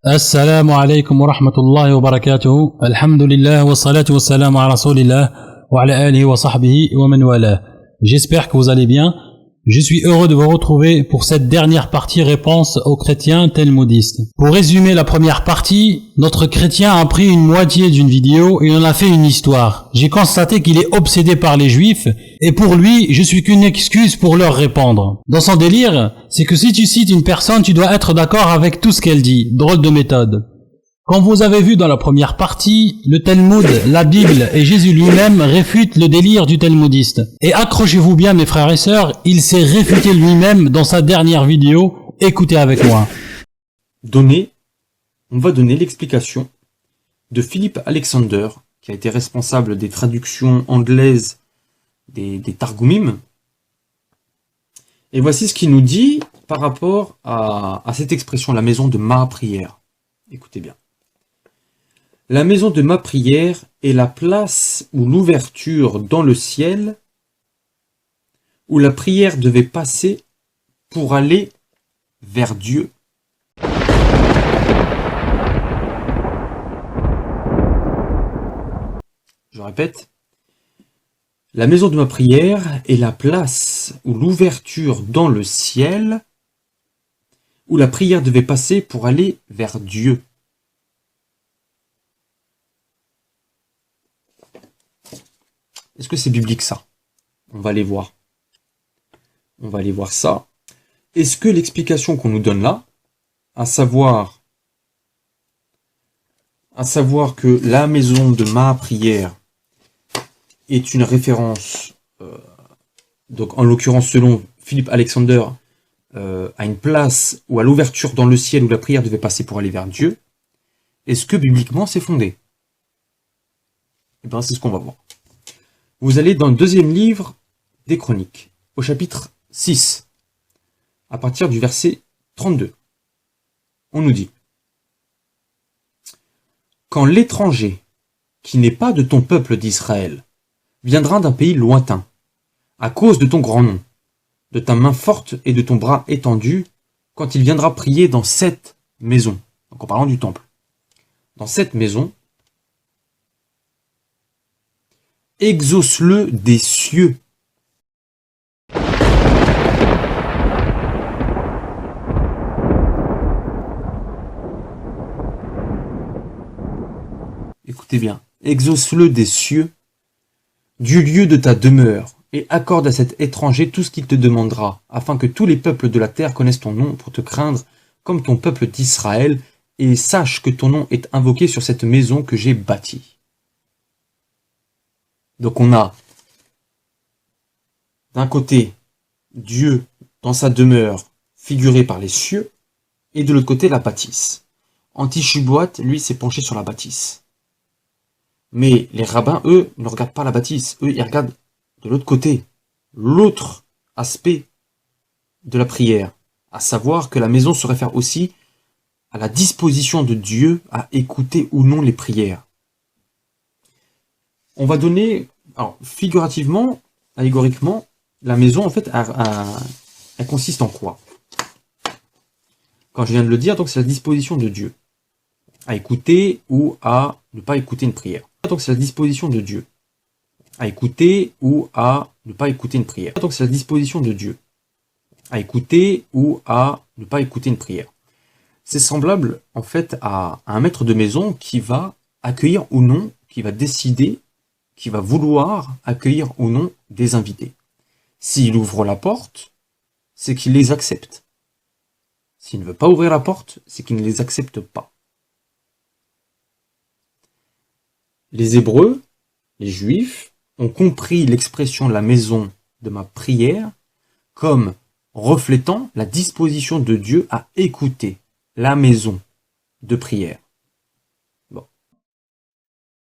السلام عليكم ورحمة الله وبركاته. الحمد لله والصلاة والسلام على رسول الله وعلى آله وصحبه ومن والاه. J'espère que vous allez bien. Je suis heureux de vous retrouver pour cette dernière partie réponse aux chrétiens talmudistes. Pour résumer la première partie, notre chrétien a pris une moitié d'une vidéo et en a fait une histoire. J'ai constaté qu'il est obsédé par les juifs et pour lui, je suis qu'une excuse pour leur répondre. Dans son délire, c'est que si tu cites une personne, tu dois être d'accord avec tout ce qu'elle dit. Drôle de méthode. Comme vous avez vu dans la première partie, le Talmud, la Bible et Jésus lui-même réfutent le délire du talmudiste. Et accrochez-vous bien mes frères et sœurs, il s'est réfuté lui-même dans sa dernière vidéo. Écoutez avec moi. On va donner l'explication de Philip Alexander, qui a été responsable des traductions anglaises des Targumim. Et voici ce qu'il nous dit par rapport à cette expression, la maison de ma prière. Écoutez bien. La maison de ma prière est la place ou l'ouverture dans le ciel où la prière devait passer pour aller vers Dieu. Je répète. La maison de ma prière est la place ou l'ouverture dans le ciel où la prière devait passer pour aller vers Dieu. Est-ce que c'est biblique ça? On va aller voir. On va aller voir ça. Est-ce que l'explication qu'on nous donne là, à savoir que la maison de ma prière est une référence, donc en l'occurrence selon Philip Alexander, à une place ou à l'ouverture dans le ciel où la prière devait passer pour aller vers Dieu, est-ce que bibliquement c'est fondé? Eh bien c'est ce qu'on va voir. Vous allez dans le deuxième livre des Chroniques, au chapitre 6, à partir du verset 32. On nous dit: quand l'étranger, qui n'est pas de ton peuple d'Israël, viendra d'un pays lointain, à cause de ton grand nom, de ta main forte et de ton bras étendu, quand il viendra prier dans cette maison, donc en parlant du temple, dans cette maison, exauce-le des cieux. Écoutez bien, exauce-le des cieux, du lieu de ta demeure, et accorde à cet étranger tout ce qu'il te demandera, afin que tous les peuples de la terre connaissent ton nom pour te craindre comme ton peuple d'Israël, et sache que ton nom est invoqué sur cette maison que j'ai bâtie. Donc on a d'un côté Dieu dans sa demeure figuré par les cieux et de l'autre côté la bâtisse. Anti-Shubuhat, lui, s'est penché sur la bâtisse. Mais les rabbins, eux, ne regardent pas la bâtisse. Eux, ils regardent de l'autre côté, l'autre aspect de la prière, à savoir que la maison se réfère aussi à la disposition de Dieu à écouter ou non les prières. On va donner, alors figurativement, allégoriquement, la maison en fait, elle consiste en quoi? Quand je viens de le dire, donc c'est la disposition de Dieu à écouter ou à ne pas écouter une prière. Donc c'est la disposition de Dieu à écouter ou à ne pas écouter une prière. Donc c'est la disposition de Dieu à écouter ou à ne pas écouter une prière. C'est semblable en fait à un maître de maison qui va accueillir ou non, qui va décider, qui va vouloir accueillir ou non des invités. S'il ouvre la porte, c'est qu'il les accepte. S'il ne veut pas ouvrir la porte, c'est qu'il ne les accepte pas. Les Hébreux, les Juifs, ont compris l'expression « la maison de ma prière » comme reflétant la disposition de Dieu à écouter la maison de prière. Bon.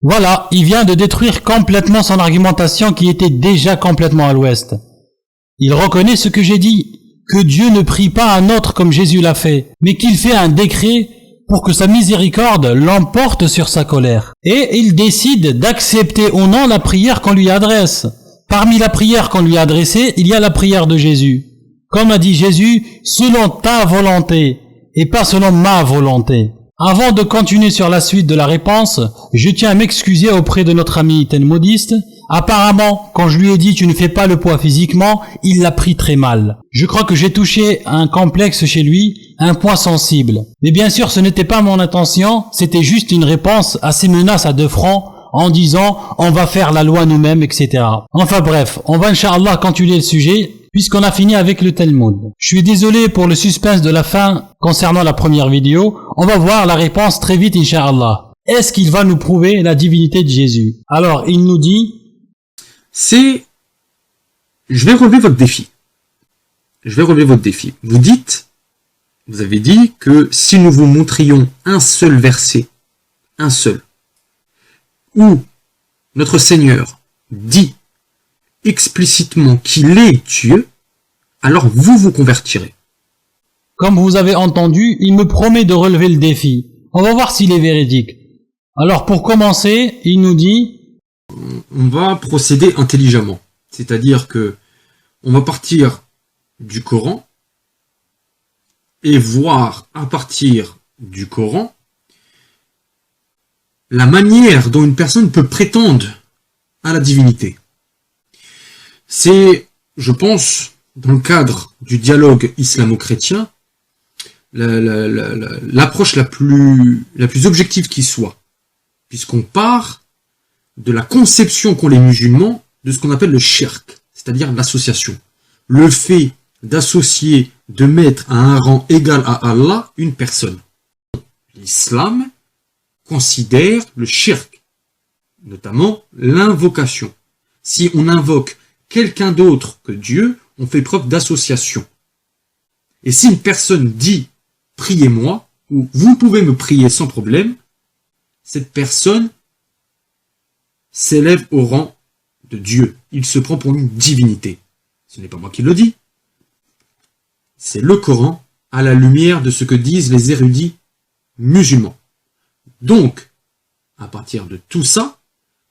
Voilà, il vient de détruire complètement son argumentation qui était déjà complètement à l'ouest. Il reconnaît ce que j'ai dit, que Dieu ne prie pas un autre comme Jésus l'a fait, mais qu'il fait un décret pour que sa miséricorde l'emporte sur sa colère. Et il décide d'accepter ou non la prière qu'on lui adresse. Parmi la prière qu'on lui a adressée, il y a la prière de Jésus. Comme a dit Jésus, selon ta volonté, et pas selon ma volonté. Avant de continuer sur la suite de la réponse, je tiens à m'excuser auprès de notre ami talmudiste. Apparemment, quand je lui ai dit tu ne fais pas le poids physiquement, il l'a pris très mal. Je crois que j'ai touché un complexe chez lui, un point sensible. Mais bien sûr, ce n'était pas mon intention, c'était juste une réponse à ses menaces à 2 francs en disant on va faire la loi nous-mêmes, etc. Enfin bref, on va Inch'Allah continuer le sujet puisqu'on a fini avec le Talmud. Je suis désolé pour le suspense de la fin concernant la première vidéo. On va voir la réponse très vite Inch'Allah. Est-ce qu'il va nous prouver la divinité de Jésus? Alors, il nous dit... Je vais relever votre défi. Vous avez dit que si nous vous montrions un seul verset, où notre Seigneur dit explicitement qu'il est Dieu, alors vous vous convertirez. Comme vous avez entendu, il me promet de relever le défi. On va voir s'il est véridique. Alors pour commencer, il nous dit... On va procéder intelligemment. C'est-à-dire que on va partir du Coran et voir à partir du Coran la manière dont une personne peut prétendre à la divinité. C'est, je pense, dans le cadre du dialogue islamo-chrétien, l'approche la plus objective qui soit, puisqu'on part de la conception qu'ont les musulmans de ce qu'on appelle le shirk, c'est-à-dire l'association. Le fait d'associer, de mettre à un rang égal à Allah une personne. L'islam considère le shirk, notamment l'invocation. Si on invoque quelqu'un d'autre que Dieu, on fait preuve d'association. Et si une personne dit « priez-moi » ou « vous pouvez me prier sans problème », cette personne s'élève au rang de Dieu. Il se prend pour une divinité. Ce n'est pas moi qui le dis. C'est le Coran à la lumière de ce que disent les érudits musulmans. Donc, à partir de tout ça,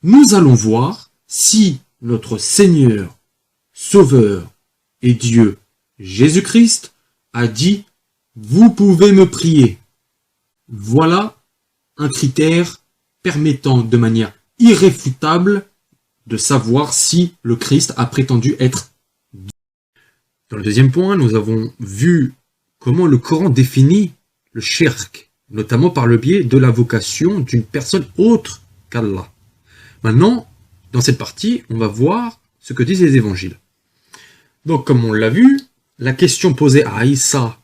nous allons voir si notre Seigneur, Sauveur et Dieu, Jésus-Christ, a dit « Vous pouvez me prier ». Voilà un critère permettant de manière irréfutable de savoir si le Christ a prétendu être Dieu. Dans le deuxième point, nous avons vu comment le Coran définit le shirk, notamment par le biais de l'invocation d'une personne autre qu'Allah. Maintenant, dans cette partie, on va voir ce que disent les évangiles. Donc, comme on l'a vu, la question posée à Aïssa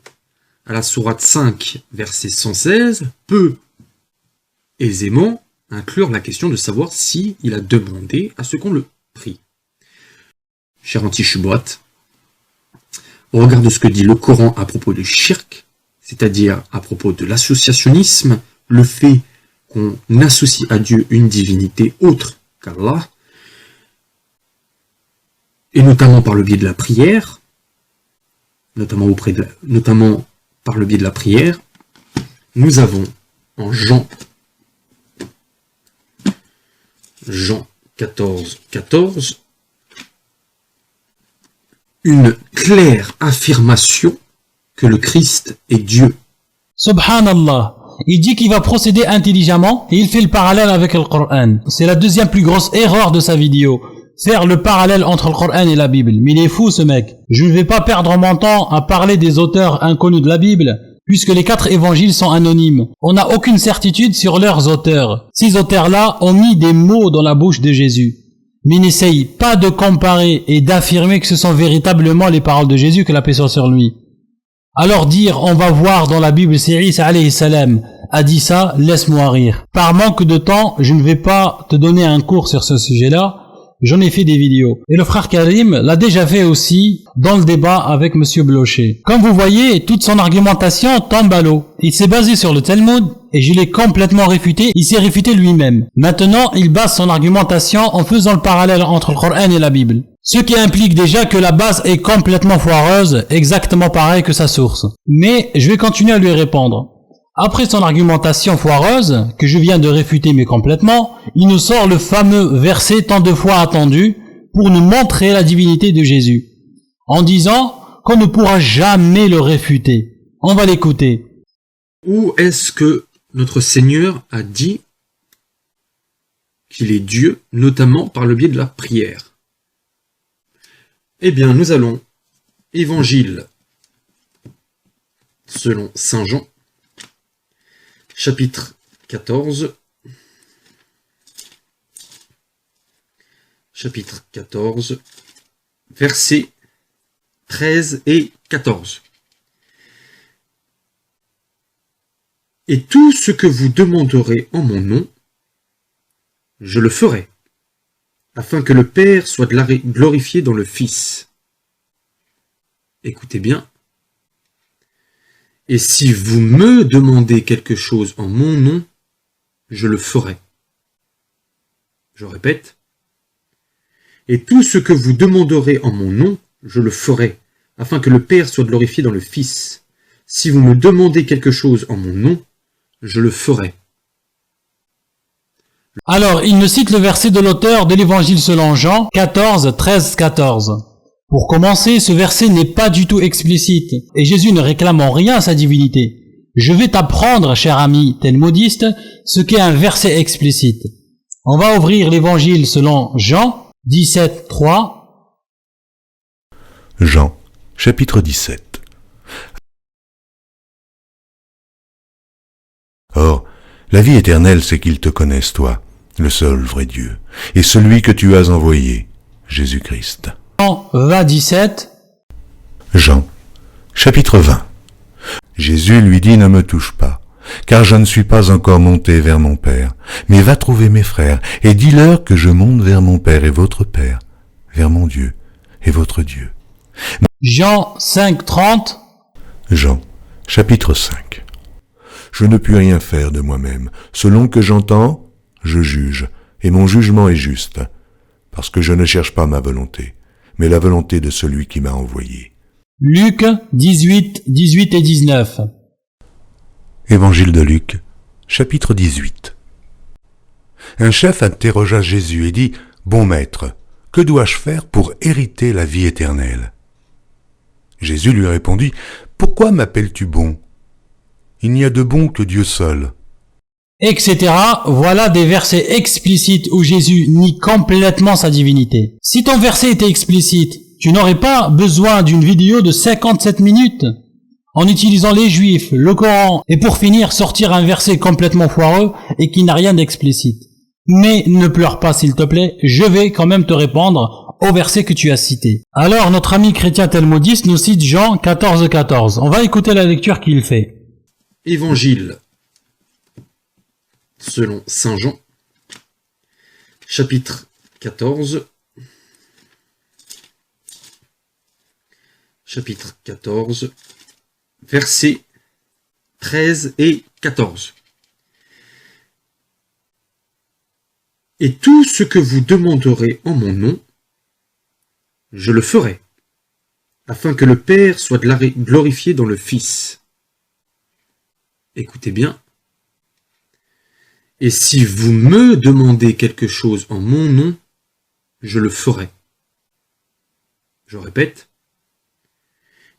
à la sourate 5, verset 116, peut aisément inclure la question de savoir si il a demandé à ce qu'on le prie. Cher anti-Shubhat, au regard de ce que dit le Coran à propos du shirk, c'est-à-dire à propos de l'associationnisme, le fait qu'on associe à Dieu une divinité autre qu'Allah, et notamment par le biais de la prière, notamment par le biais de la prière, nous avons en Jean 14, 14, une claire affirmation que le Christ est Dieu. Subhanallah, il dit qu'il va procéder intelligemment et il fait le parallèle avec le Coran. C'est la deuxième plus grosse erreur de sa vidéo. Faire le parallèle entre le Coran et la Bible. Mais il est fou ce mec. Je ne vais pas perdre mon temps à parler des auteurs inconnus de la Bible, puisque les 4 évangiles sont anonymes. On n'a aucune certitude sur leurs auteurs. Ces auteurs-là ont mis des mots dans la bouche de Jésus. Mais n'essaye pas de comparer et d'affirmer que ce sont véritablement les paroles de Jésus, que la paix soit sur lui. Alors dire on va voir dans la Bible c'est Isa alayhi salam a dit ça, laisse-moi rire. Par manque de temps, je ne vais pas te donner un cours sur ce sujet-là. J'en ai fait des vidéos. Et le frère Karim l'a déjà fait aussi dans le débat avec Monsieur Blocher. Comme vous voyez, toute son argumentation tombe à l'eau. Il s'est basé sur le Talmud et je l'ai complètement réfuté. Il s'est réfuté lui-même. Maintenant, il base son argumentation en faisant le parallèle entre le Coran et la Bible. Ce qui implique déjà que la base est complètement foireuse, exactement pareil que sa source. Mais je vais continuer à lui répondre. Après son argumentation foireuse, que je viens de réfuter mais complètement, il nous sort le fameux verset tant de fois attendu pour nous montrer la divinité de Jésus, en disant qu'on ne pourra jamais le réfuter. On va l'écouter. Où est-ce que notre Seigneur a dit qu'il est Dieu, notamment par le biais de la prière. Eh bien, nous allons, Évangile selon Saint Jean, chapitre 14, versets 13 et 14. Et tout ce que vous demanderez en mon nom, je le ferai, afin que le Père soit glorifié dans le Fils. Écoutez bien. Et si vous me demandez quelque chose en mon nom, je le ferai. Je répète. Et tout ce que vous demanderez en mon nom, je le ferai, afin que le Père soit glorifié dans le Fils. Si vous me demandez quelque chose en mon nom, je le ferai. Alors, il nous cite le verset de l'auteur de l'Évangile selon Jean, 14, 13, 14. Pour commencer, ce verset n'est pas du tout explicite, et Jésus ne réclame en rien sa divinité. Je vais t'apprendre, cher ami talmudiste, ce qu'est un verset explicite. On va ouvrir l'Évangile selon Jean, 17, 3. Jean, chapitre 17. Or, la vie éternelle, c'est qu'ils te connaissent, toi, le seul vrai Dieu, et celui que tu as envoyé, Jésus-Christ. Jean 20, 17. Jean, chapitre 20. Jésus lui dit, ne me touche pas, car je ne suis pas encore monté vers mon Père, mais va trouver mes frères, et dis-leur que je monte vers mon Père et votre Père, vers mon Dieu et votre Dieu. Jean 5, 30. Jean, chapitre 5. Je ne puis rien faire de moi-même. Selon que j'entends, je juge, et mon jugement est juste, parce que je ne cherche pas ma volonté, mais la volonté de celui qui m'a envoyé. Luc 18, 18 et 19. Évangile de Luc, chapitre 18. Un chef interrogea Jésus et dit, « Bon maître, que dois-je faire pour hériter la vie éternelle ?» Jésus lui répondit, « Pourquoi m'appelles-tu bon ? Il n'y a de bon que Dieu seul. » Etc. Voilà des versets explicites où Jésus nie complètement sa divinité. Si ton verset était explicite, tu n'aurais pas besoin d'une vidéo de 57 minutes en utilisant les Juifs, le Coran, et pour finir sortir un verset complètement foireux et qui n'a rien d'explicite. Mais ne pleure pas s'il te plaît, je vais quand même te répondre au verset que tu as cité. Alors notre ami chrétien talmudiste nous cite Jean 14, 14. On va écouter la lecture qu'il fait. Évangile selon Saint Jean, chapitre 14, versets 13 et 14. Et tout ce que vous demanderez en mon nom, je le ferai, afin que le Père soit glorifié dans le Fils. Écoutez bien. Et si vous me demandez quelque chose en mon nom, je le ferai. Je répète.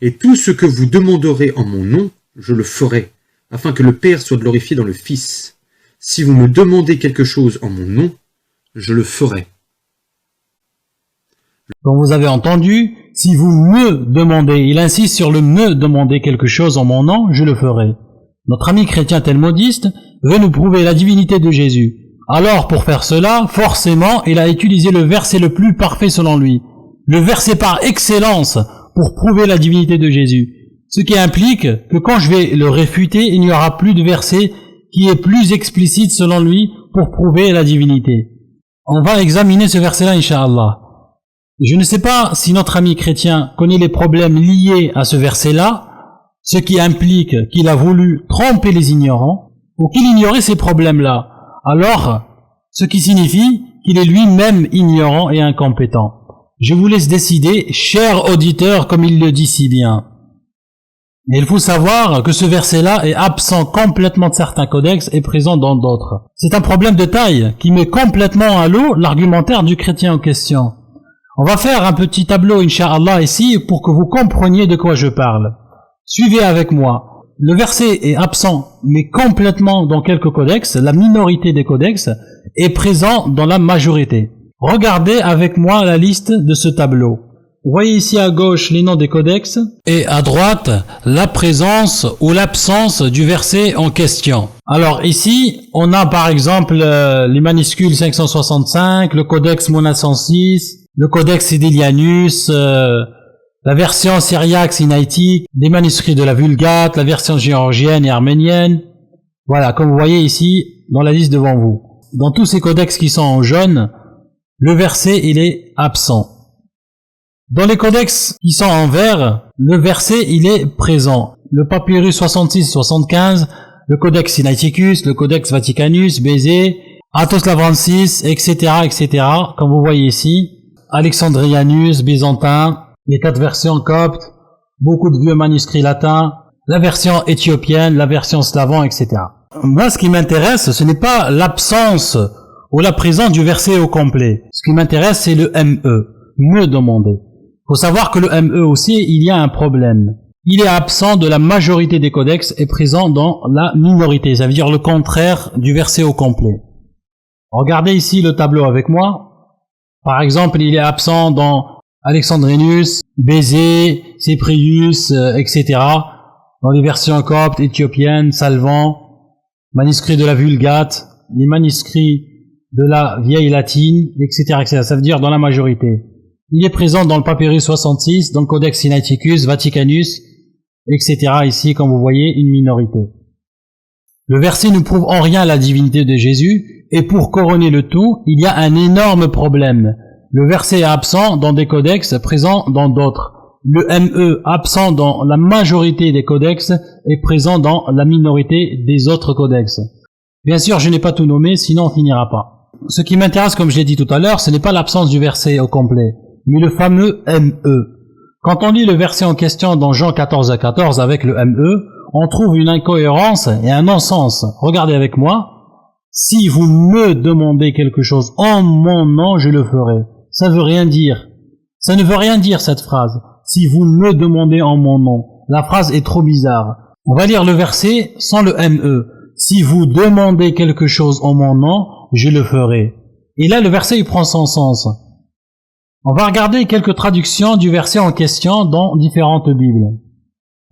Et tout ce que vous demanderez en mon nom, je le ferai, afin que le Père soit glorifié dans le Fils. Si vous me demandez quelque chose en mon nom, je le ferai. Comme vous avez entendu, si vous me demandez, il insiste sur le me demander quelque chose en mon nom, je le ferai. Notre ami chrétien talmudiste veut nous prouver la divinité de Jésus. Alors, pour faire cela, forcément, il a utilisé le verset le plus parfait selon lui. Le verset par excellence pour prouver la divinité de Jésus. Ce qui implique que quand je vais le réfuter, il n'y aura plus de verset qui est plus explicite selon lui pour prouver la divinité. On va examiner ce verset-là, Inch'Allah. Je ne sais pas si notre ami chrétien connaît les problèmes liés à ce verset-là, ce qui implique qu'il a voulu tromper les ignorants, ou qu'il ignorait ces problèmes-là. Alors, ce qui signifie qu'il est lui-même ignorant et incompétent. Je vous laisse décider, cher auditeur, comme il le dit si bien. Mais il faut savoir que ce verset-là est absent complètement de certains codex et présent dans d'autres. C'est un problème de taille qui met complètement à l'eau l'argumentaire du chrétien en question. On va faire un petit tableau, Inch'Allah, ici, pour que vous compreniez de quoi je parle. Suivez avec moi. le verset est absent, mais complètement dans quelques codex. La minorité des codex est présent dans la majorité. Regardez avec moi la liste de ce tableau. Vous voyez ici à gauche les noms des codex et à droite la présence ou l'absence du verset en question. Alors ici, on a par exemple les manuscrits 565, le codex Mona 106, le codex Sidilianus, la version syriaque sinaïtique, des manuscrits de la Vulgate, la version géorgienne et arménienne. Voilà, comme vous voyez ici dans la liste devant vous. Dans tous ces codex qui sont en jaune, le verset il est absent. Dans les codex qui sont en vert, le verset il est présent. Le papyrus 66-75, le codex Sinaiticus, le codex Vaticanus, Bézé, Athos Lavrensis, etc., etc., comme vous voyez ici, Alexandrianus, byzantin, les 4 versions coptes, beaucoup de vieux manuscrits latins, la version éthiopienne, la version slavon, etc. Moi, ce qui m'intéresse, ce n'est pas l'absence ou la présence du verset au complet. Ce qui m'intéresse, c'est le ME, me demander. Faut savoir que le ME aussi, il y a un problème. Il est absent de la majorité des codex et présent dans la minorité. Ça veut dire le contraire du verset au complet. Regardez ici le tableau avec moi. Par exemple, il est absent dans Alexandrinus, Bézé, Cyprius, etc. Dans les versions coptes, éthiopiennes, salvan, manuscrits de la Vulgate, les manuscrits de la vieille latine, etc., etc. Ça veut dire dans la majorité. Il est présent dans le papyrus 66, dans le codex Sinaiticus, Vaticanus, etc. Ici, comme vous voyez, une minorité. Le verset ne prouve en rien la divinité de Jésus, et pour couronner le tout, il y a un énorme problème. Le verset est absent dans des codex, présent dans d'autres. Le ME, absent dans la majorité des codex, est présent dans la minorité des autres codex. Bien sûr, je n'ai pas tout nommé, sinon on finira pas. Ce qui m'intéresse, comme je l'ai dit tout à l'heure, ce n'est pas l'absence du verset au complet, mais le fameux ME. Quand on lit le verset en question dans Jean 14:14 avec le ME, on trouve une incohérence et un non-sens. Regardez avec moi. Si vous me demandez quelque chose en mon nom, je le ferai. Ça veut rien dire. Ça ne veut rien dire cette phrase. Si vous me demandez en mon nom. La phrase est trop bizarre. On va lire le verset sans le ME. Si vous demandez quelque chose en mon nom, je le ferai. Et là, le verset, il prend son sens. On va regarder quelques traductions du verset en question dans différentes Bibles.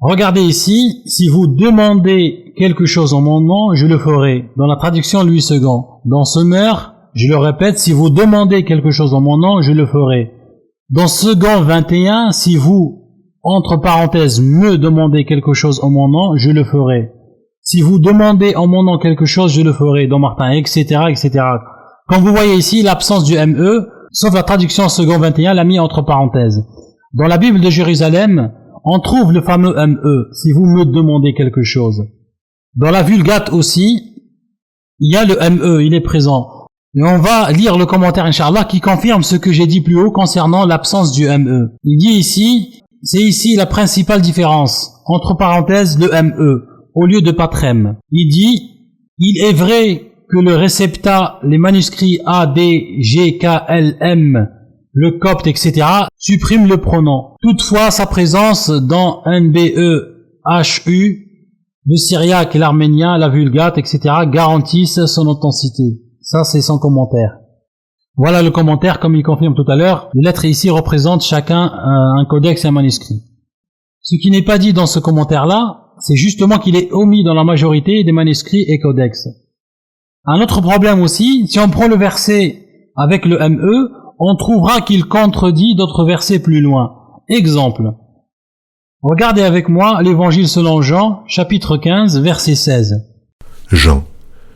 Regardez ici, si vous demandez quelque chose en mon nom, je le ferai. Dans la traduction Louis II. Dans Sommer, je le répète, si vous demandez quelque chose en mon nom, je le ferai. Dans Second 21, si vous, entre parenthèses, me demandez quelque chose en mon nom, je le ferai. Si vous demandez en mon nom quelque chose, je le ferai. Dans Martin, etc., etc. Comme vous voyez ici, l'absence du ME, sauf la traduction Second 21, l'a mis entre parenthèses. Dans la Bible de Jérusalem, on trouve le fameux ME, si vous me demandez quelque chose. Dans la Vulgate aussi, il y a le ME, il est présent. Et on va lire le commentaire, Inch'Allah, qui confirme ce que j'ai dit plus haut concernant l'absence du ME. Il dit ici, c'est ici la principale différence, entre parenthèses, le ME, au lieu de patrem. Il dit, il est vrai que le réceptat, les manuscrits A, D, G, K, L, M, le copte, etc., supprime le pronom. Toutefois, sa présence dans NBE, HU, le syriaque, l'arménien, la vulgate, etc., garantissent son authenticité. Ça, c'est son commentaire. Voilà le commentaire, comme il confirme tout à l'heure. Les lettres ici représentent chacun un codex et un manuscrit. Ce qui n'est pas dit dans ce commentaire-là, c'est justement qu'il est omis dans la majorité des manuscrits et codex. Un autre problème aussi, si on prend le verset avec le ME, on trouvera qu'il contredit d'autres versets plus loin. Exemple. Regardez avec moi l'Évangile selon Jean, chapitre 15, verset 16. Jean,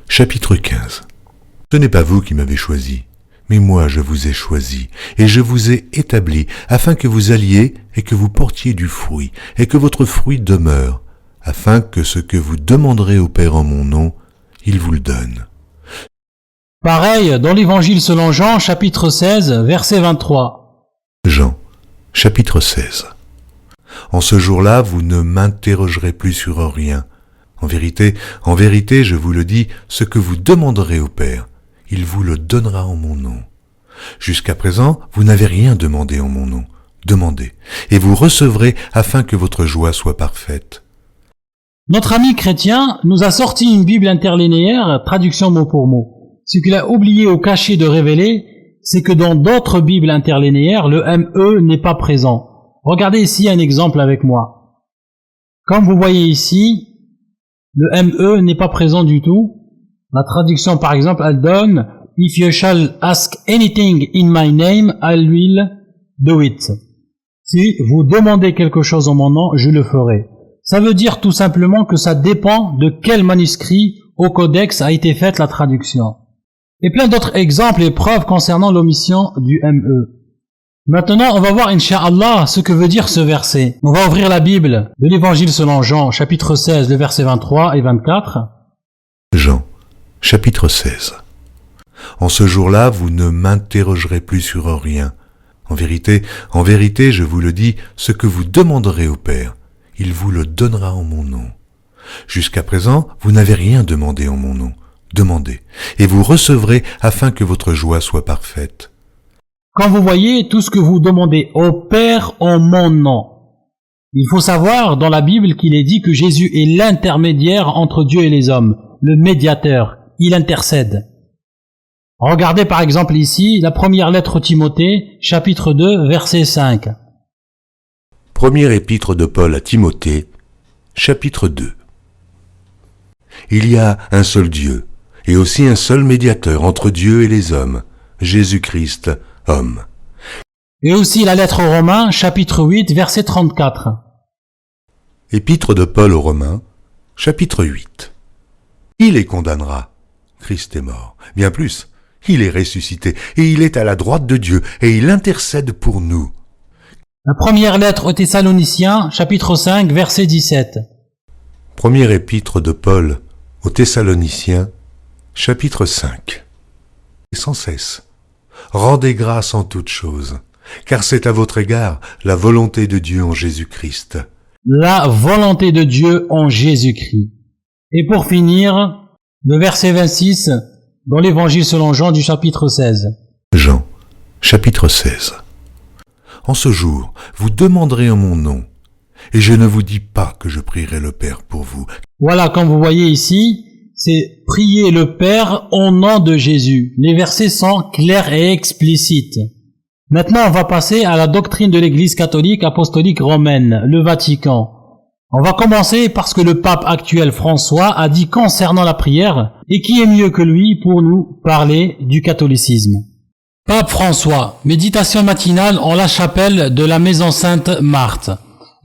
chapitre 15. Ce n'est pas vous qui m'avez choisi, mais moi je vous ai choisi, et je vous ai établi, afin que vous alliez et que vous portiez du fruit, et que votre fruit demeure, afin que ce que vous demanderez au Père en mon nom, il vous le donne. Pareil, dans l'Évangile selon Jean, chapitre 16, verset 23. Jean, chapitre 16. En ce jour-là, vous ne m'interrogerez plus sur rien. En vérité, je vous le dis, ce que vous demanderez au Père, il vous le donnera en mon nom. Jusqu'à présent, vous n'avez rien demandé en mon nom. Demandez, et vous recevrez afin que votre joie soit parfaite. Notre ami chrétien nous a sorti une Bible interlinéaire, traduction mot pour mot. Ce qu'il a oublié ou caché de révéler, c'est que dans d'autres Bibles interlinéaires, le ME n'est pas présent. Regardez ici un exemple avec moi. Comme vous voyez ici, le ME n'est pas présent du tout. La traduction, par exemple, elle donne « If you shall ask anything in my name, I will do it ». Si vous demandez quelque chose en mon nom, je le ferai. Ça veut dire tout simplement que ça dépend de quel manuscrit au codex a été faite la traduction. Et plein d'autres exemples et preuves concernant l'omission du ME. Maintenant, on va voir, Inch'Allah, ce que veut dire ce verset. On va ouvrir la Bible de l'Évangile selon Jean, chapitre 16, les versets 23 et 24. Jean, chapitre 16. En ce jour-là, vous ne m'interrogerez plus sur rien. En vérité, je vous le dis, ce que vous demanderez au Père, il vous le donnera en mon nom. Jusqu'à présent, vous n'avez rien demandé en mon nom. Demandez, et vous recevrez afin que votre joie soit parfaite. Quand vous voyez tout ce que vous demandez au Père en mon nom, il faut savoir dans la Bible qu'il est dit que Jésus est l'intermédiaire entre Dieu et les hommes, le médiateur, il intercède. Regardez par exemple ici la première lettre Timothée, chapitre 2, verset 5. Première épître de Paul à Timothée, chapitre 2. Il y a un seul Dieu, et aussi un seul médiateur entre Dieu et les hommes, Jésus-Christ, homme. Et aussi la lettre aux Romains, chapitre 8, verset 34. Épître de Paul aux Romains, chapitre 8. Il les condamnera. Christ est mort. Bien plus, il est ressuscité, et il est à la droite de Dieu, et il intercède pour nous. La première lettre aux Thessaloniciens, chapitre 5, verset 17. Première épître de Paul aux Thessaloniciens, chapitre 5. Et sans cesse, rendez grâce en toutes choses, car c'est à votre égard la volonté de Dieu en Jésus-Christ. La volonté de Dieu en Jésus-Christ. Et pour finir, le verset 26 dans l'Évangile selon Jean du chapitre 16. Jean, chapitre 16. En ce jour, vous demanderez en mon nom, et je ne vous dis pas que je prierai le Père pour vous. Voilà, comme vous voyez ici, c'est prier le Père au nom de Jésus. Les versets sont clairs et explicites. Maintenant, on va passer à la doctrine de l'Église catholique apostolique romaine, le Vatican. On va commencer parce que le pape actuel François a dit concernant la prière, et qui est mieux que lui pour nous parler du catholicisme. Pape François, méditation matinale en la chapelle de la Maison Sainte Marthe,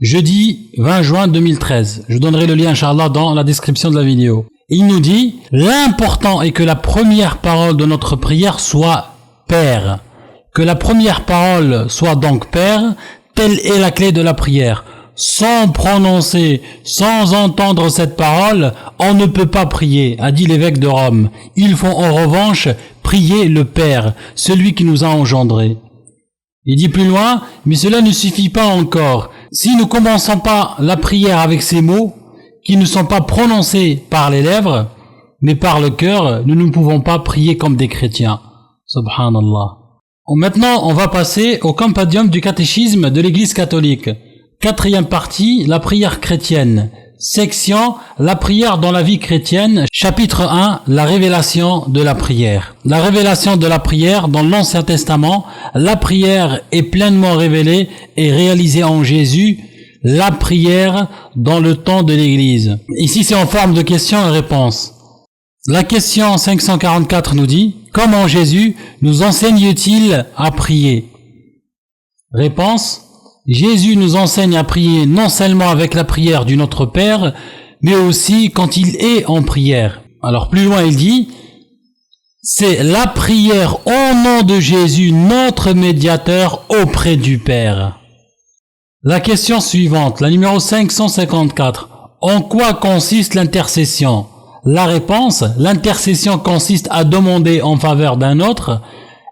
jeudi 20 juin 2013. Je donnerai le lien, Inch'Allah, dans la description de la vidéo. Il nous dit, l'important est que la première parole de notre prière soit Père. Que la première parole soit donc Père, telle est la clé de la prière. Sans prononcer, sans entendre cette parole, on ne peut pas prier, a dit l'évêque de Rome. Il faut en revanche prier le Père, celui qui nous a engendrés. Il dit plus loin, mais cela ne suffit pas encore. Si nous commençons pas la prière avec ces mots, qui ne sont pas prononcés par les lèvres, mais par le cœur, nous ne pouvons pas prier comme des chrétiens. Subhanallah. Maintenant, on va passer au compendium du catéchisme de l'Église catholique. 4e partie, la prière chrétienne. Section, la prière dans la vie chrétienne. Chapitre 1, la révélation de la prière. La révélation de la prière dans l'Ancien Testament. La prière est pleinement révélée et réalisée en Jésus. La prière dans le temps de l'Église. Ici, c'est en forme de questions et réponses. La question 544 nous dit, comment Jésus nous enseigne-t-il à prier? Réponse, Jésus nous enseigne à prier non seulement avec la prière du Notre Père, mais aussi quand il est en prière. Alors plus loin il dit, c'est la prière au nom de Jésus, notre médiateur auprès du Père. La question suivante, la numéro 554. En quoi consiste l'intercession? La réponse, l'intercession consiste à demander en faveur d'un autre.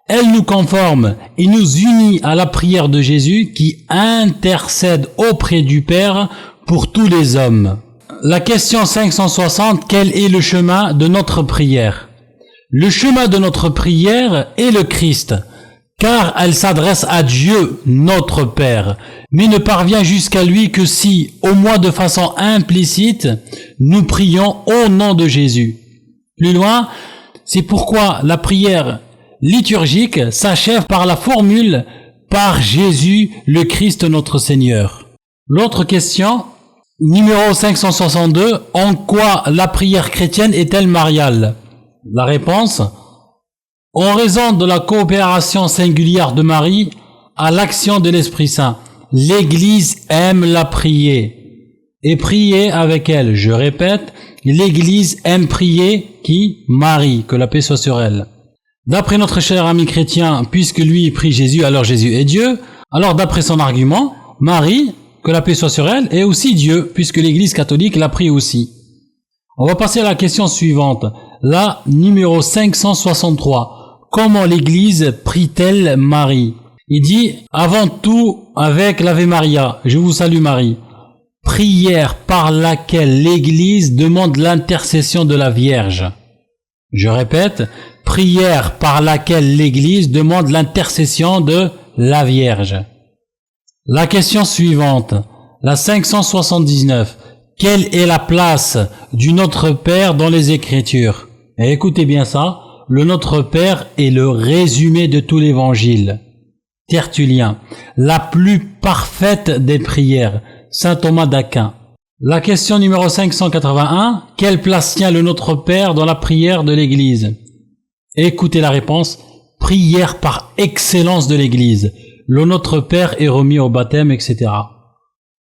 Elle nous conforme et nous unit à la prière de Jésus qui intercède auprès du Père pour tous les hommes. La question 560, quel est le chemin de notre prière? Le chemin de notre prière est le Christ, car elle s'adresse à Dieu, notre Père, mais ne parvient jusqu'à lui que si, au moins de façon implicite, nous prions au nom de Jésus. Plus loin, c'est pourquoi la prière liturgique s'achève par la formule « Par Jésus, le Christ notre Seigneur ». L'autre question, numéro 562, en quoi la prière chrétienne est-elle mariale? La réponse, en raison de la coopération singulière de Marie à l'action de l'Esprit Saint. L'Église aime la prier et prier avec elle. Je répète, l'Église aime prier qui? Marie, que la paix soit sur elle. D'après notre cher ami chrétien, puisque lui prie Jésus, alors Jésus est Dieu. Alors d'après son argument, Marie, que la paix soit sur elle, est aussi Dieu, puisque l'Église catholique la prie aussi. On va passer à la question suivante, la numéro 563. Comment l'Église prie-t-elle Marie? Il dit, avant tout, avec l'Ave Maria, je vous salue Marie, prière par laquelle l'Église demande l'intercession de la Vierge. Je répète, prière par laquelle l'Église demande l'intercession de la Vierge. La question suivante, la 579. Quelle est la place du Notre Père dans les Écritures? Et écoutez bien ça, le Notre Père est le résumé de tout l'Évangile. Tertullien, la plus parfaite des prières, saint Thomas d'Aquin. La question numéro 581, quelle place tient le Notre Père dans la prière de l'Église? Écoutez la réponse, prière par excellence de l'Église. Le Notre Père est remis au baptême, etc.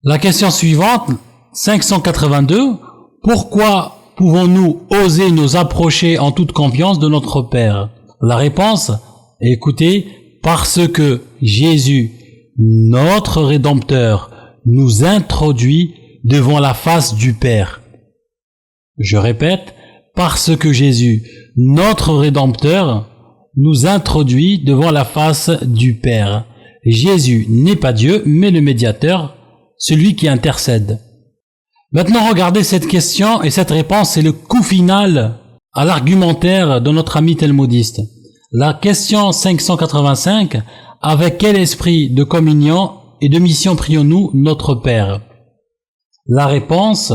La question suivante, 582, pourquoi pouvons-nous oser nous approcher en toute confiance de notre Père? La réponse, écoutez, parce que Jésus, notre Rédempteur, nous introduit devant la face du Père. Je répète, parce que Jésus, notre Rédempteur, nous introduit devant la face du Père. Jésus n'est pas Dieu, mais le médiateur, celui qui intercède. Maintenant, regardez cette question et cette réponse, c'est le coup final à l'argumentaire de notre ami talmudiste. La question 585, avec quel esprit de communion et de mission prions-nous notre Père? La réponse,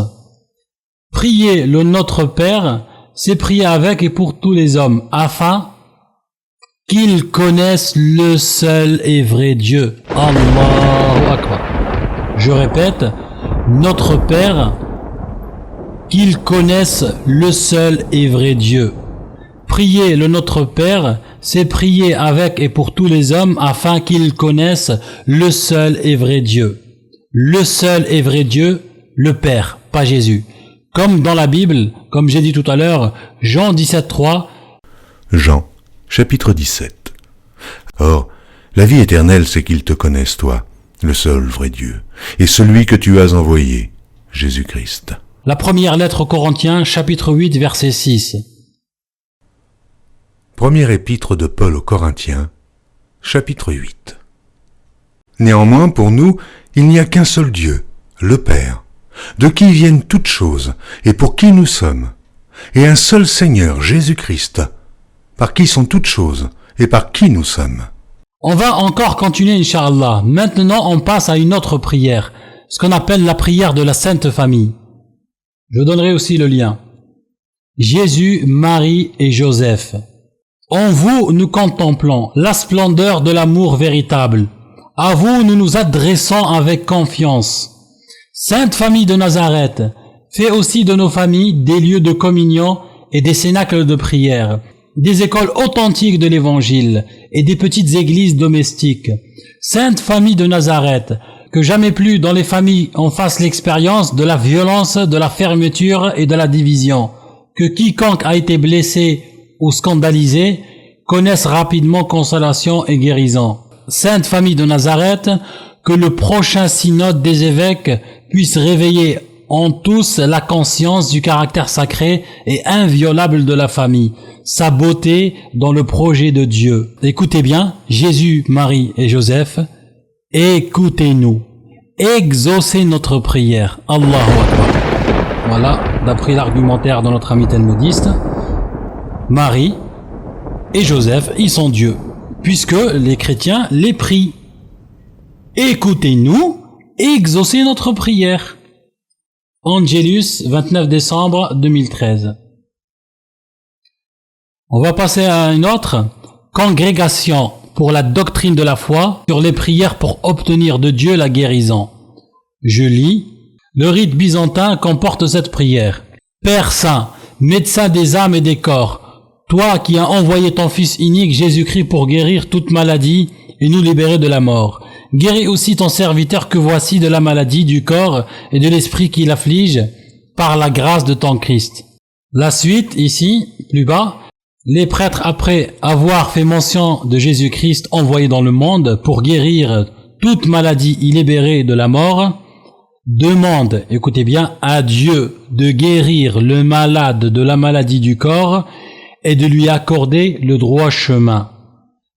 prier le Notre Père, c'est prier avec et pour tous les hommes, afin qu'ils connaissent le seul et vrai Dieu. Allahu Akbar. Je répète, notre Père, qu'ils connaissent le seul et vrai Dieu. Prier le Notre Père, c'est prier avec et pour tous les hommes afin qu'ils connaissent le seul et vrai Dieu. Le seul et vrai Dieu, le Père, pas Jésus. Comme dans la Bible, comme j'ai dit tout à l'heure, Jean 17,3. Jean, chapitre 17. Or, la vie éternelle, c'est qu'ils te connaissent, toi, le seul vrai Dieu, et celui que tu as envoyé, Jésus-Christ. La première lettre aux Corinthiens, chapitre 8, verset 6. Première épître de Paul aux Corinthiens, chapitre 8. Néanmoins, pour nous, il n'y a qu'un seul Dieu, le Père, de qui viennent toutes choses, et pour qui nous sommes, et un seul Seigneur, Jésus-Christ, par qui sont toutes choses, et par qui nous sommes. On va encore continuer, Inch'Allah. Maintenant, on passe à une autre prière, ce qu'on appelle la prière de la Sainte Famille. Je donnerai aussi le lien. Jésus, Marie et Joseph. En vous, nous contemplons la splendeur de l'amour véritable. À vous, nous nous adressons avec confiance. Sainte Famille de Nazareth, fais aussi de nos familles des lieux de communion et des cénacles de prière, des écoles authentiques de l'Évangile et des petites églises domestiques. Sainte Famille de Nazareth, que jamais plus dans les familles on fasse l'expérience de la violence, de la fermeture et de la division, que quiconque a été blessé ou scandalisé connaisse rapidement consolation et guérison. Sainte Famille de Nazareth, que le prochain synode des évêques puisse réveiller en tous la conscience du caractère sacré et inviolable de la famille, sa beauté dans le projet de Dieu. Écoutez bien, Jésus, Marie et Joseph, écoutez-nous, exaucez notre prière. Allahu Akbar. Voilà, d'après l'argumentaire de notre ami talmudiste, Marie et Joseph, ils sont Dieu, puisque les chrétiens les prient. Écoutez-nous et exaucez notre prière. Angelus, 29 décembre 2013. On va passer à une autre. Congrégation pour la doctrine de la foi sur les prières pour obtenir de Dieu la guérison. Je lis. Le rite byzantin comporte cette prière. Père saint, médecin des âmes et des corps, toi qui as envoyé ton Fils unique Jésus-Christ pour guérir toute maladie et nous libérer de la mort, guéris aussi ton serviteur que voici de la maladie du corps et de l'esprit qui l'afflige par la grâce de ton Christ. La suite, ici, plus bas, les prêtres, après avoir fait mention de Jésus-Christ envoyé dans le monde pour guérir toute maladie et libérer de la mort, demande, écoutez bien, à Dieu de guérir le malade de la maladie du corps et de lui accorder le droit chemin.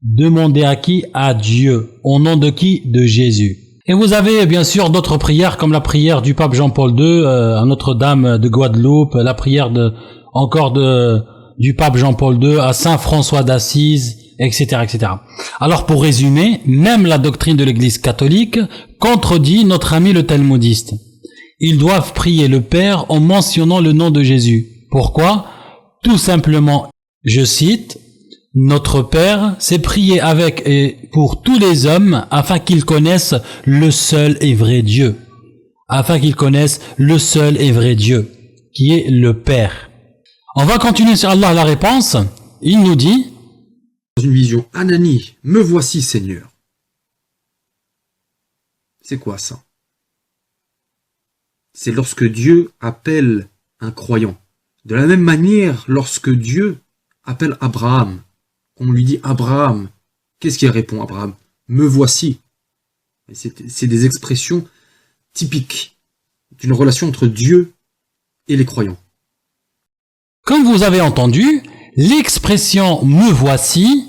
Demandez à qui? À Dieu. Au nom de qui? De Jésus. Et vous avez bien sûr d'autres prières comme la prière du pape Jean-Paul II à Notre-Dame de Guadeloupe, la prière du pape Jean-Paul II à Saint François d'Assise, etc., etc. Alors pour résumer, même la doctrine de l'Église catholique contredit notre ami le talmudiste. Ils doivent prier le Père en mentionnant le nom de Jésus. Pourquoi? Tout simplement, je cite, « Notre Père s'est prié avec et pour tous les hommes afin qu'ils connaissent le seul et vrai Dieu. » Afin qu'ils connaissent le seul et vrai Dieu, qui est le Père. On va continuer sur Allah la réponse. Il nous dit, dans une vision, Anani, me voici Seigneur. C'est quoi ça? C'est lorsque Dieu appelle un croyant. De la même manière, lorsque Dieu appelle Abraham, on lui dit Abraham, qu'est-ce qu'il répond Abraham? Me voici. C'est des expressions typiques d'une relation entre Dieu et les croyants. comme vous avez entendu, l'expression « me voici »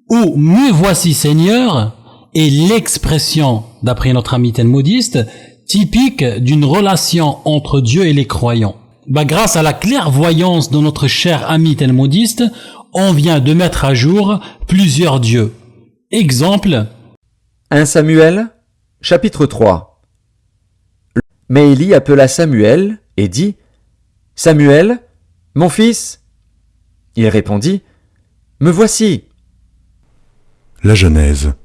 ou « me voici Seigneur » est l'expression, d'après notre ami talmudiste, typique d'une relation entre Dieu et les croyants. Grâce à la clairvoyance de notre cher ami talmudiste, on vient de mettre à jour plusieurs dieux. Exemple. 1 Samuel, chapitre 3. Mais Élie appela Samuel et dit, « Samuel, mon fils ?» Il répondit, « Me voici. » La Genèse,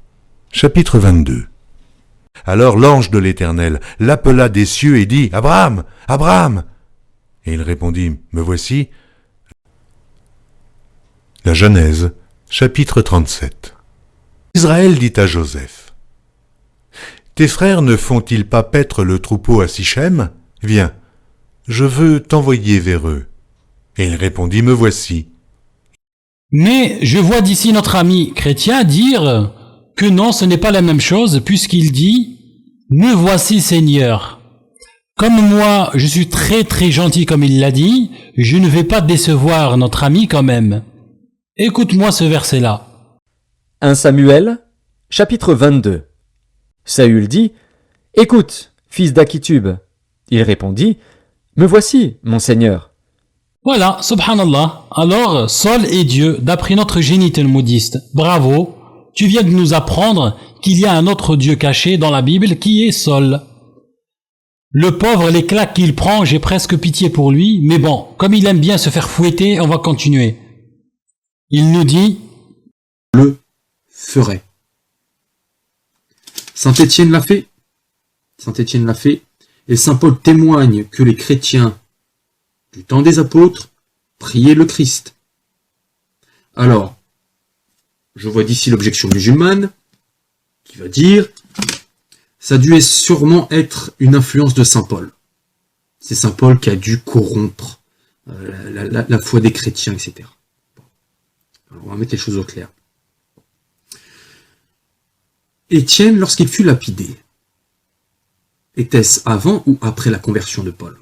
chapitre 22. Alors l'ange de l'Éternel l'appela des cieux et dit, « Abraham, Abraham !» Et il répondit, « Me voici. » La Genèse, chapitre 37. Israël dit à Joseph, « Tes frères ne font-ils pas paître le troupeau à Sichem? Viens, je veux t'envoyer vers eux. » Et il répondit, « Me voici. » Mais je vois d'ici notre ami chrétien dire que non, ce n'est pas la même chose, puisqu'il dit « Me voici Seigneur ». Comme moi, je suis très très gentil comme il l'a dit, je ne vais pas décevoir notre ami quand même. Écoute-moi ce verset-là. 1 Samuel, chapitre 22. Saül dit, « Écoute, fils d'Akitub. » Il répondit, « Me voici, mon Seigneur. » Voilà, subhanallah. Alors, Sol est Dieu, d'après notre génie talmudiste. Bravo, tu viens de nous apprendre qu'il y a un autre Dieu caché dans la Bible qui est Sol. Le pauvre, les claques qu'il prend, j'ai presque pitié pour lui, mais bon, comme il aime bien se faire fouetter, on va continuer. Il nous dit, le ferait. Saint Étienne l'a fait. Saint Étienne l'a fait. Et Saint Paul témoigne que les chrétiens du temps des apôtres priaient le Christ. Alors, je vois d'ici l'objection musulmane qui va dire ça a dû sûrement être une influence de Saint Paul. C'est Saint Paul qui a dû corrompre la foi des chrétiens, etc. Alors, on va mettre les choses au clair. Étienne, lorsqu'il fut lapidé, était-ce avant ou après la conversion de Paul?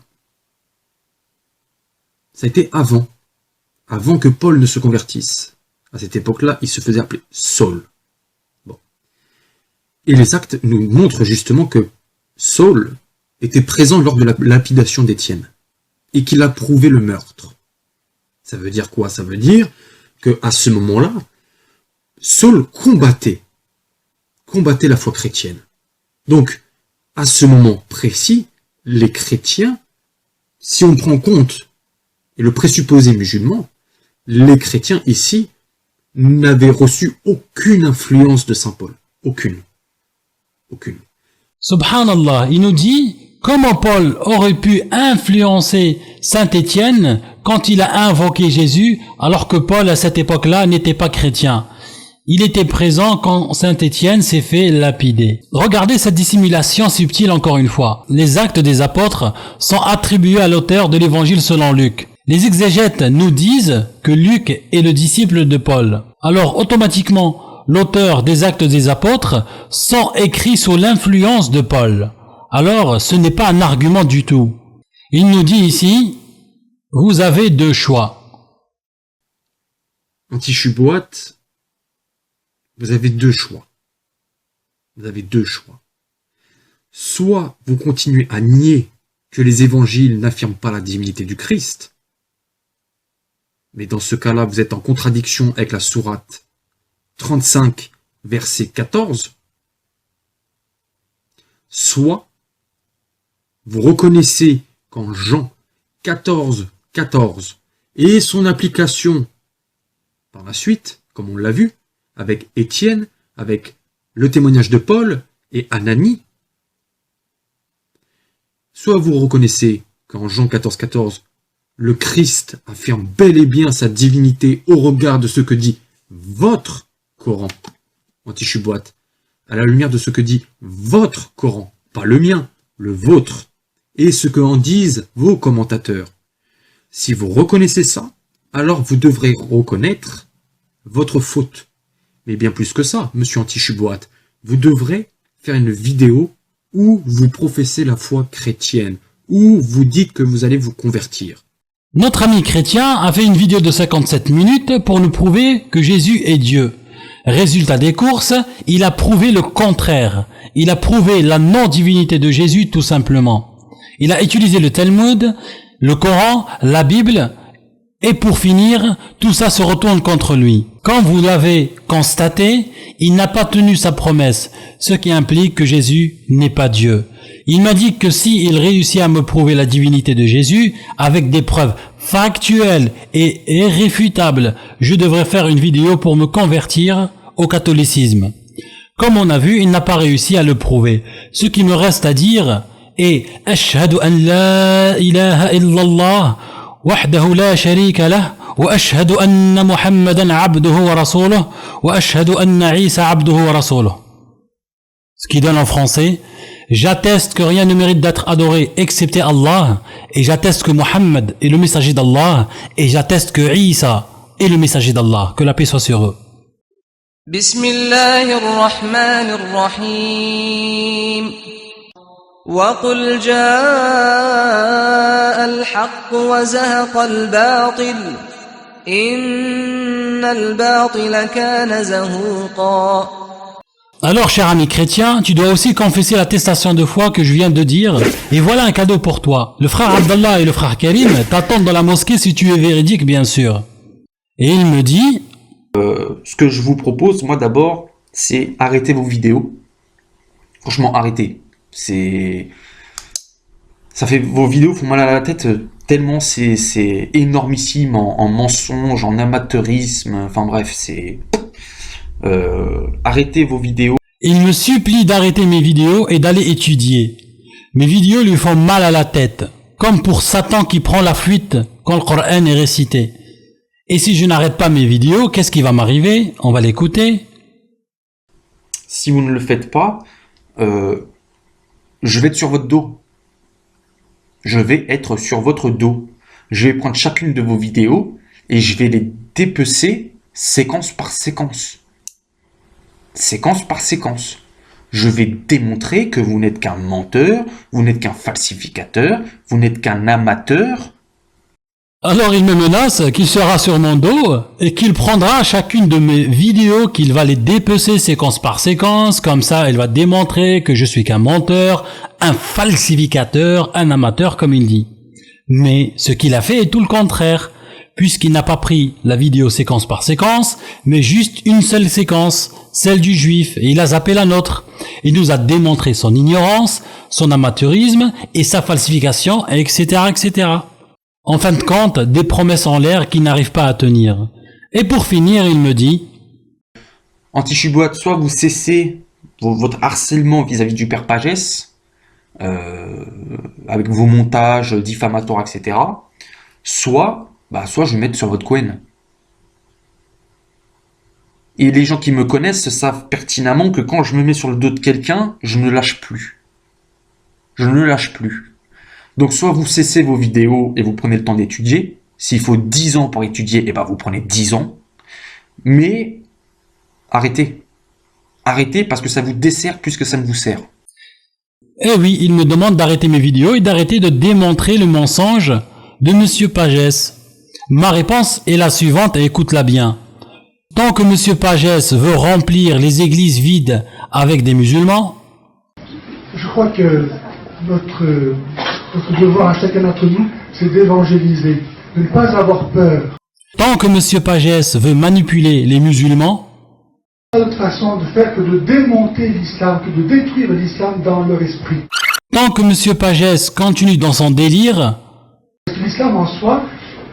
Ça a été avant que Paul ne se convertisse. À cette époque-là, il se faisait appeler Saul. Bon. Et les actes nous montrent justement que Saul était présent lors de la lapidation d'Étienne et qu'il approuvait le meurtre. Ça veut dire quoi? Ça veut dire qu'à ce moment-là, Saul combattait la foi chrétienne. Donc, à ce moment précis, les chrétiens, si on prend compte et le présupposé musulman, les chrétiens ici n'avaient reçu aucune influence de saint Paul. Aucune. Subhanallah, il nous dit comment Paul aurait pu influencer Saint Étienne quand il a invoqué Jésus alors que Paul à cette époque-là n'était pas chrétien. Il était présent quand Saint Étienne s'est fait lapider. Regardez cette dissimulation subtile encore une fois. Les actes des apôtres sont attribués à l'auteur de l'évangile selon Luc. Les exégètes nous disent que Luc est le disciple de Paul. Alors automatiquement, l'auteur des actes des apôtres sont écrits sous l'influence de Paul. Alors ce n'est pas un argument du tout. Il nous dit ici, vous avez deux choix. Anti-Chuboat, vous avez deux choix. Soit vous continuez à nier que les évangiles n'affirment pas la divinité du Christ, mais dans ce cas-là, vous êtes en contradiction avec la sourate 35, verset 14. Soit vous reconnaissez qu'en Jean 14, 14 et son application par la suite, comme on l'a vu, avec Étienne, avec le témoignage de Paul et Ananie, soit vous reconnaissez qu'en Jean 14, 14, le Christ affirme bel et bien sa divinité au regard de ce que dit votre Coran, Anti-Chuboat, à la lumière de ce que dit votre Coran, pas le mien, le vôtre, et ce que en disent vos commentateurs. Si vous reconnaissez ça, alors vous devrez reconnaître votre faute. Mais bien plus que ça, monsieur Anti-Chuboat, vous devrez faire une vidéo où vous professez la foi chrétienne, où vous dites que vous allez vous convertir. Notre ami chrétien a fait une vidéo de 57 minutes pour nous prouver que Jésus est Dieu. Résultat des courses, il a prouvé le contraire. Il a prouvé la non-divinité de Jésus tout simplement. Il a utilisé le Talmud, le Coran, la Bible, et pour finir, tout ça se retourne contre lui. Quand vous l'avez constaté, il n'a pas tenu sa promesse, ce qui implique que Jésus n'est pas Dieu. Il m'a dit que s'il réussit à me prouver la divinité de Jésus, avec des preuves factuelles et irréfutables, je devrais faire une vidéo pour me convertir au catholicisme. Comme on a vu, il n'a pas réussi à le prouver. Ce qui me reste à dire est « Ashhadu an la ilaha illallah, wahdahu la sharika lah, wa ashhadu anna Muhammadan abduhu wa rasuluh, wa ashhadu anna Isa abduhu wa rasuluh » Ce qui donne en français « J'atteste que rien ne mérite d'être adoré excepté Allah, et j'atteste que Muhammad est le messager d'Allah, et j'atteste que Isa est le messager d'Allah, que la paix soit sur eux. Bismillahirrahmanirrahim. وَقُلْ جَاءَ الْحَقُّ وَزَهَقَ الْبَاطِلُ إِنَّ الْبَاطِلَ كَانَ زَهُوقًا. Alors, cher ami chrétien, tu dois aussi confesser l'attestation de foi que je viens de dire, et voilà un cadeau pour toi. Le frère Abdallah et le frère Karim t'attendent dans la mosquée si tu es véridique, bien sûr. Et il me dit... Ce que je vous propose, moi d'abord, c'est arrêter vos vidéos. Franchement, arrêtez. Vos vidéos font mal à la tête tellement c'est énormissime en mensonges, en amateurisme, enfin bref, arrêtez vos vidéos. Il me supplie d'arrêter mes vidéos et d'aller étudier. Mes vidéos lui font mal à la tête, comme pour Satan qui prend la fuite quand le Coran est récité. Et si je n'arrête pas mes vidéos, qu'est-ce qui va m'arriver? On va l'écouter. Si vous ne le faites pas, je vais être sur votre dos. Je vais être sur votre dos. Je vais prendre chacune de vos vidéos et je vais les dépecer séquence par séquence. Séquence par séquence. Je vais démontrer que vous n'êtes qu'un menteur, vous n'êtes qu'un falsificateur, vous n'êtes qu'un amateur. Alors il me menace qu'il sera sur mon dos et qu'il prendra chacune de mes vidéos, qu'il va les dépecer séquence par séquence, comme ça il va démontrer que je suis qu'un menteur, un falsificateur, un amateur comme il dit. Mais ce qu'il a fait est tout le contraire, puisqu'il n'a pas pris la vidéo séquence par séquence, mais juste une seule séquence, celle du juif, et il a zappé la nôtre. Il nous a démontré son ignorance, son amateurisme et sa falsification, etc., etc. En fin de compte, des promesses en l'air qu'il n'arrive pas à tenir. Et pour finir, il me dit: Anti-Shubuhat, soit vous cessez votre harcèlement vis-à-vis du père Pagès, avec vos montages diffamatoires, etc. Soit je vais mettre sur votre Cohen. Et les gens qui me connaissent savent pertinemment que quand je me mets sur le dos de quelqu'un, je ne lâche plus. Je ne lâche plus. Donc soit vous cessez vos vidéos et vous prenez le temps d'étudier. S'il faut 10 ans pour étudier, vous prenez 10 ans. Mais arrêtez. Arrêtez parce que ça vous dessert plus que ça ne vous sert. Eh oui, il me demande d'arrêter mes vidéos et d'arrêter de démontrer le mensonge de Monsieur Pagès. Ma réponse est la suivante, et écoute-la bien. Tant que Monsieur Pagès veut remplir les églises vides avec des musulmans, je crois que notre devoir à chacun d'entre nous, c'est d'évangéliser, de ne pas avoir peur. Tant que Monsieur Pagès veut manipuler les musulmans, Pas d'autre façon de faire que de démonter l'islam, que de détruire l'islam dans leur esprit. tant que Monsieur Pagès continue dans son délire, Parce que l'islam en soi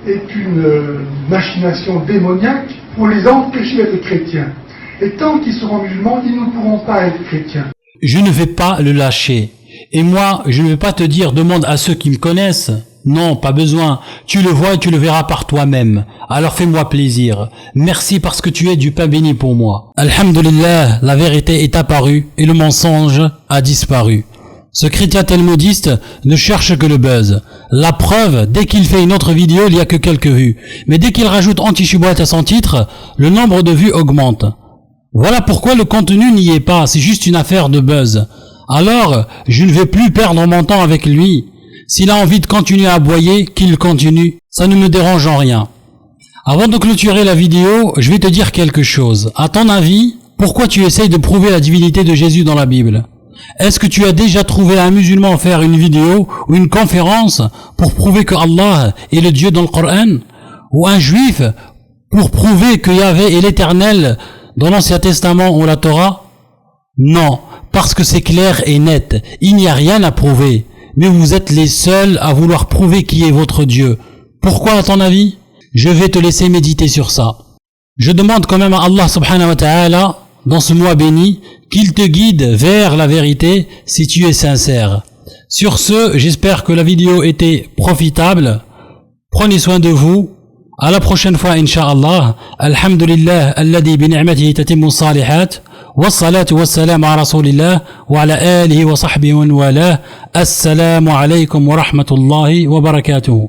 est une machination démoniaque pour les empêcher d'être chrétiens. Et tant qu'ils seront musulmans, ils ne pourront pas être chrétiens. je ne vais pas le lâcher. Et moi, je ne vais pas te dire demande à ceux qui me connaissent. Non, pas besoin. Tu le vois et tu le verras par toi-même. Alors fais-moi plaisir. Merci parce que tu es du pain béni pour moi. Alhamdulillah, la vérité est apparue et le mensonge a disparu. Ce chrétien talmudiste ne cherche que le buzz. La preuve, dès qu'il fait une autre vidéo, il n'y a que quelques vues. Mais dès qu'il rajoute Anti-Shubuhat à son titre, le nombre de vues augmente. Voilà pourquoi le contenu n'y est pas, c'est juste une affaire de buzz. Alors, je ne vais plus perdre mon temps avec lui. S'il a envie de continuer à aboyer, qu'il continue. Ça ne me dérange en rien. Avant de clôturer la vidéo, je vais te dire quelque chose. À ton avis, pourquoi tu essayes de prouver la divinité de Jésus dans la Bible ? Est-ce que tu as déjà trouvé un musulman faire une vidéo ou une conférence pour prouver que Allah est le Dieu dans le Coran ? Ou un juif pour prouver que Yahvé est l'Éternel dans l'Ancien Testament ou la Torah ? Non, parce que c'est clair et net. Il n'y a rien à prouver. Mais vous êtes les seuls à vouloir prouver qui est votre Dieu. Pourquoi à ton avis ? Je vais te laisser méditer sur ça. Je demande quand même à Allah subhanahu wa ta'ala, dans ce mois béni, qu'il te guide vers la vérité si tu es sincère. Sur ce, j'espère que la vidéo était profitable. Prenez soin de vous. À la prochaine fois, Inch'Allah. Alhamdulillah, alladhi bi ni'matihi tatimmu salihat. والصلاة والسلام على رسول الله وعلى آله وصحبه ومن والاه. السلام عليكم ورحمة الله وبركاته.